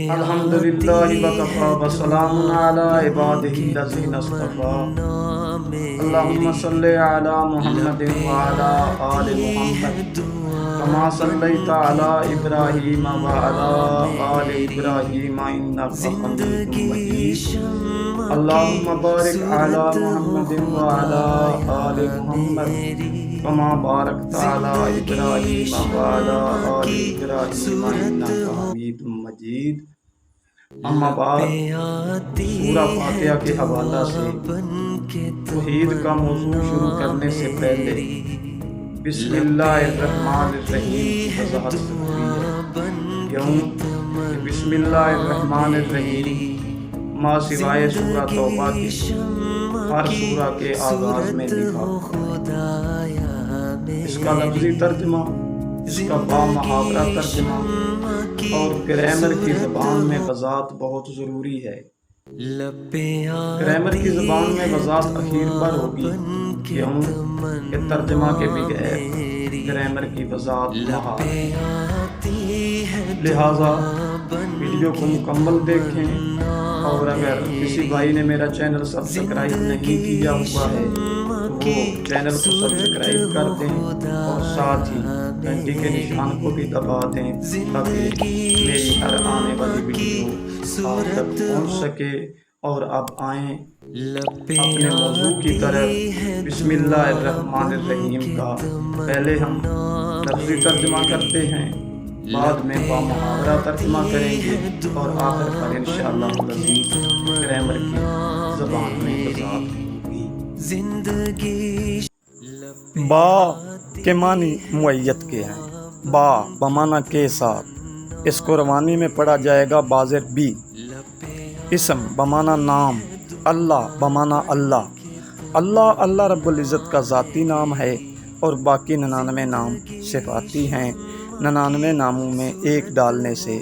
الحمدللہ وکفا وسلام علی عبادہ الذین اصطفی اللہم صلی علی محمد وعلی آل محمد کما صلیت علی ابراہیم وعلی آل ابراہیم انک حمید مجید اللہم بارک علی محمد وعلی آل محمد کما بارکت علی ابراہیم وعلی آل ابراہیم انک حمید مجید۔ اما بعد، سورہ فاتحہ کے حوالہ سے توحید کا موضوع شروع کرنے سے پہلے بسم اللہ الرحمن الرحیم کی وضاحت ضروری ہے، کیوں کہ بسم اللہ الرحمن الرحیم ما سوائے سورہ توبہ کی ہر سورہ کے آغاز میں لکھا ہے۔ اس کا لفظی ترجمہ، اس کا بامحاورہ ترجمہ اور گرامر کی زبان میں وضاحت بہت ضروری ہے۔ گرامر کی زبان میں وضاحت اخیر پر ہوگی، کیوں کہ ترجمہ کے بغیر گرامر کی وضاحت محال ہے۔ لہٰذا ویڈیو کو مکمل دیکھیں، اور اگر کسی بھائی نے میرا چینل سبسکرائب نہیں کیا ہوا ہے تو وہ چینل کو سبسکرائب کر دیں اور ساتھ ہی گھنٹی کے نشان کو بھی دبا دیں تاکہ میری ہر آنے والی ویڈیو آپ تک پہنچ سکے۔ اور اب آئیں اپنے موضوع کی طرف۔ بسم اللہ الرحمن الرحیم کا پہلے ہم لفظی ترجمہ کرتے ہیں، بعد میں بامحاورہ ترجمہ کریں گے اور آخر پر انشاءاللہ العزیز گرامر کی زبان میں وضاحت ہوگی۔ با کے معنی معیت کے ہیں۔ با بمعنی کے ساتھ، اس کو روانی میں پڑھا جائے گا بازر بی۔ اسم بمعنی نام، اللہ بمعنی اللہ۔ اللہ اللہ رب العزت کا ذاتی نام ہے اور باقی 99 نام صفاتی ہیں۔ 99 ناموں میں ایک ڈالنے سے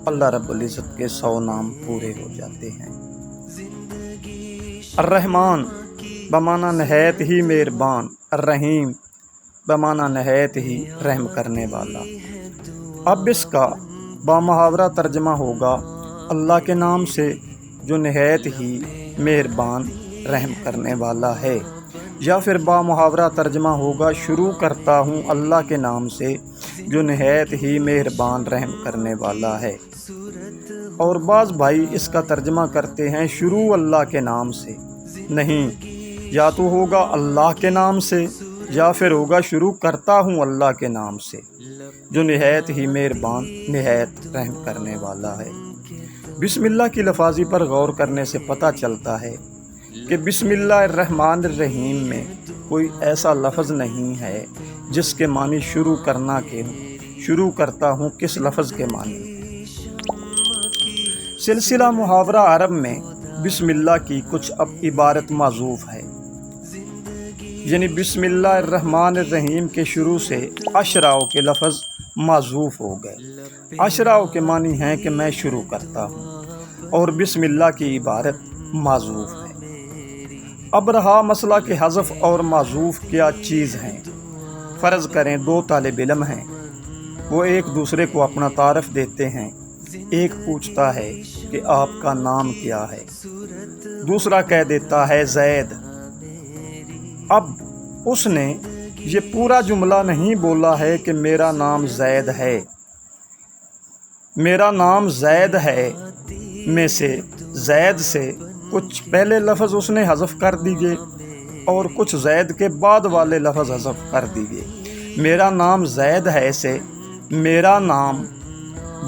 اللہ رب العزت کے 100 نام پورے ہو جاتے ہیں۔ الرحمن بمعنی نہایت ہی مہربان، الرحیم بمعنی نہایت ہی رحم کرنے والا۔ اب اس کا بامحاورہ ترجمہ ہوگا اللہ کے نام سے جو نہایت ہی مہربان رحم کرنے والا ہے، یا پھر بامحاورہ ترجمہ ہوگا شروع کرتا ہوں اللہ کے نام سے جو نہایت ہی مہربان رحم کرنے والا ہے۔ اور بعض بھائی اس کا ترجمہ کرتے ہیں شروع اللہ کے نام سے، نہیں، یا تو ہوگا اللہ کے نام سے یا پھر ہوگا شروع کرتا ہوں اللہ کے نام سے جو نہایت ہی مہربان نہایت رحم کرنے والا ہے۔ بسم اللہ کی لفاظی پر غور کرنے سے پتہ چلتا ہے کہ بسم اللہ الرحمن الرحیم میں کوئی ایسا لفظ نہیں ہے جس کے معنی شروع کرنا کے ہوں۔ شروع کرتا ہوں کس لفظ کے معنی؟ سلسلہ محاورہ عرب میں بسم اللہ کی کچھ اب عبارت معذوف ہے، یعنی بسم اللہ الرحمن الرحیم کے شروع سے اشراء کے لفظ معذوف ہو گئے۔ اشراء کے معنی ہیں کہ میں شروع کرتا ہوں، اور بسم اللہ کی عبارت معذوف ہے۔ اب رہا مسئلہ کہ حذف اور معذوف کیا چیز ہیں۔ فرض کریں 2 طالب علم ہیں، وہ ایک دوسرے کو اپنا تعارف دیتے ہیں۔ ایک پوچھتا ہے کہ آپ کا نام کیا ہے، دوسرا کہہ دیتا ہے زید۔ اب اس نے یہ پورا جملہ نہیں بولا ہے کہ میرا نام زید ہے۔ میرا نام زید ہے میں سے زید سے کچھ پہلے لفظ اس نے حذف کر دیے اور کچھ زید کے بعد والے لفظ حذف کر دیے۔ میرا نام زید ہے سے میرا نام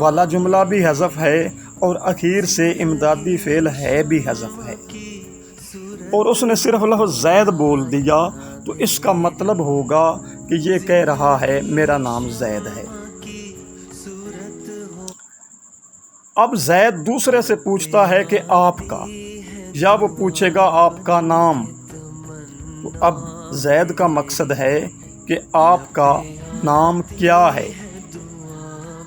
والا جملہ بھی حذف ہے اور اخیر سے امدادی فعل ہے بھی حذف ہے، اور اس نے صرف لفظ زید بول دیا تو اس کا مطلب ہوگا کہ یہ کہہ رہا ہے میرا نام زید ہے۔ اب زید دوسرے سے پوچھتا ہے کہ آپ کا، یا وہ پوچھے گا آپ کا نام، تو اب زید کا مقصد ہے کہ آپ کا نام کیا ہے۔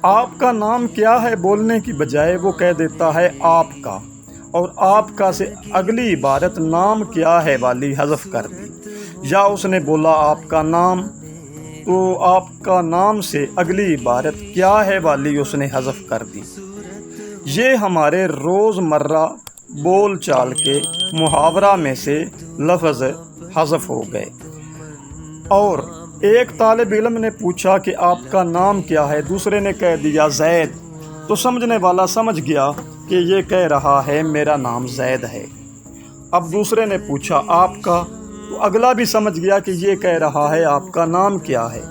آپ کا نام کیا ہے بولنے کی بجائے وہ کہہ دیتا ہے آپ کا، اور آپ کا سے اگلی عبارت نام کیا ہے والی حذف کر دی، یا اس نے بولا آپ کا نام تو آپ کا نام سے اگلی عبارت کیا ہے والی اس نے حذف کر دی۔ یہ ہمارے روز مرہ بول چال کے محاورہ میں سے لفظ حذف ہو گئے۔ اور ایک طالب علم نے پوچھا کہ آپ کا نام کیا ہے، دوسرے نے کہہ دیا زید، تو سمجھنے والا سمجھ گیا کہ یہ کہہ رہا ہے میرا نام زید ہے۔ اب دوسرے نے پوچھا آپ کا، تو اگلا بھی سمجھ گیا کہ یہ کہہ رہا ہے آپ کا نام کیا ہے،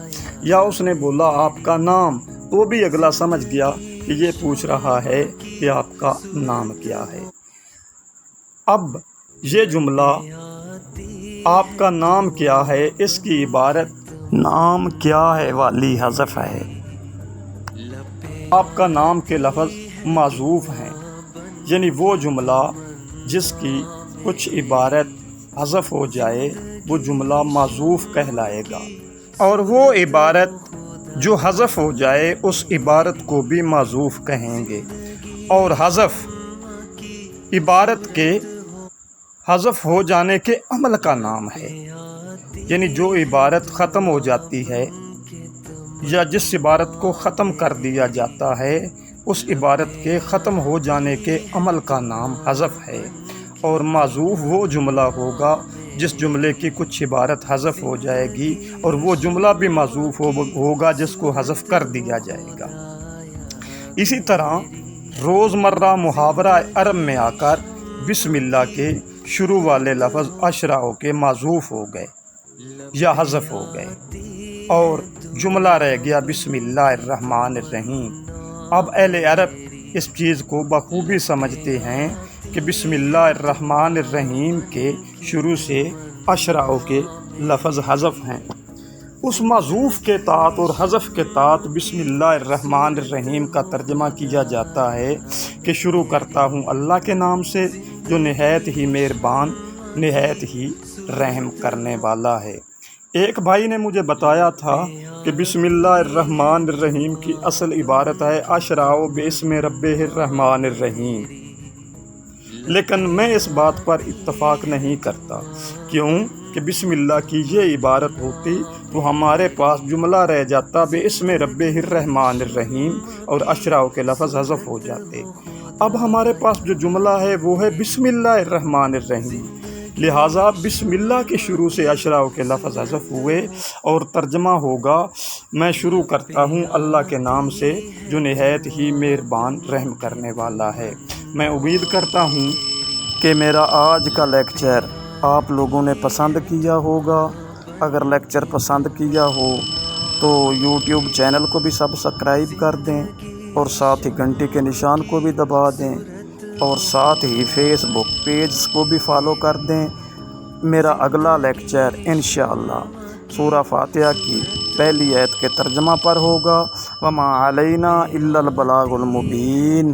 یا اس نے بولا آپ کا نام، تو بھی اگلا سمجھ گیا کہ یہ پوچھ رہا ہے کہ آپ کا نام کیا ہے۔ اب یہ جملہ آپ کا نام کیا ہے، اس کی عبارت نام کیا ہے والی حذف ہے۔ آپ کا نام کے لفظ معذوف ہیں، یعنی وہ جملہ جس کی کچھ عبارت حذف ہو جائے وہ جملہ معذوف کہلائے گا، اور وہ عبارت جو حذف ہو جائے اس عبارت کو بھی معذوف کہیں گے۔ اور حذف عبارت کے حذف ہو جانے کے عمل کا نام ہے، یعنی جو عبارت ختم ہو جاتی ہے یا جس عبارت کو ختم کر دیا جاتا ہے اس عبارت کے ختم ہو جانے کے عمل کا نام حذف ہے۔ اور معذوف وہ جملہ ہوگا جس جملے کی کچھ عبارت حذف ہو جائے گی، اور وہ جملہ بھی معذوف ہوگا جس کو حذف کر دیا جائے گا۔ اسی طرح روز مرہ محاورہ عرب میں آ کر بسم اللہ کے شروع والے لفظ اشرع کے معذوف ہو گئے یا حذف ہو گئے، اور جملہ رہ گیا بسم اللہ الرحمن الرحیم۔ اب اہل عرب اس چیز کو بخوبی سمجھتے ہیں کہ بسم اللہ الرحمن الرحیم کے شروع سے اشرع کے لفظ حذف ہیں۔ اس معذوف کے تحت اور حذف کے تحت بسم اللہ الرحمن الرحیم کا ترجمہ کیا جاتا ہے کہ شروع کرتا ہوں اللہ کے نام سے جو نہایت ہی مہربان، نہایت ہی رحم کرنے والا ہے۔ ایک بھائی نے مجھے بتایا تھا کہ بسم اللہ الرحمن الرحیم کی اصل عبارت ہے اشرع باسم ربہ الرحمن الرحیم، لیکن میں اس بات پر اتفاق نہیں کرتا، کیوں کہ بسم اللہ کی یہ عبارت ہوتی تو ہمارے پاس جملہ رہ جاتا باسم ربہ الرحمن الرحیم اور اشرع کے لفظ حذف ہو جاتے۔ اب ہمارے پاس جو جملہ ہے وہ ہے بسم اللہ الرحمن الرحیم، لہٰذا بسم اللہ کے شروع سے اشرع کے لفظ حذف ہوئے اور ترجمہ ہوگا میں شروع کرتا ہوں اللہ کے نام سے جو نہایت ہی مہربان رحم کرنے والا ہے۔ میں امید کرتا ہوں کہ میرا آج کا لیکچر آپ لوگوں نے پسند کیا ہوگا۔ اگر لیکچر پسند کیا ہو تو یوٹیوب چینل کو بھی سبسکرائب کر دیں، اور ساتھ ہی گھنٹی کے نشان کو بھی دبا دیں، اور ساتھ ہی فیس بک پیج کو بھی فالو کر دیں۔ میرا اگلا لیکچر انشاءاللہ سورہ فاتحہ کی پہلی آیت کے ترجمہ پر ہوگا۔ وما علینا الا البلاغ المبین۔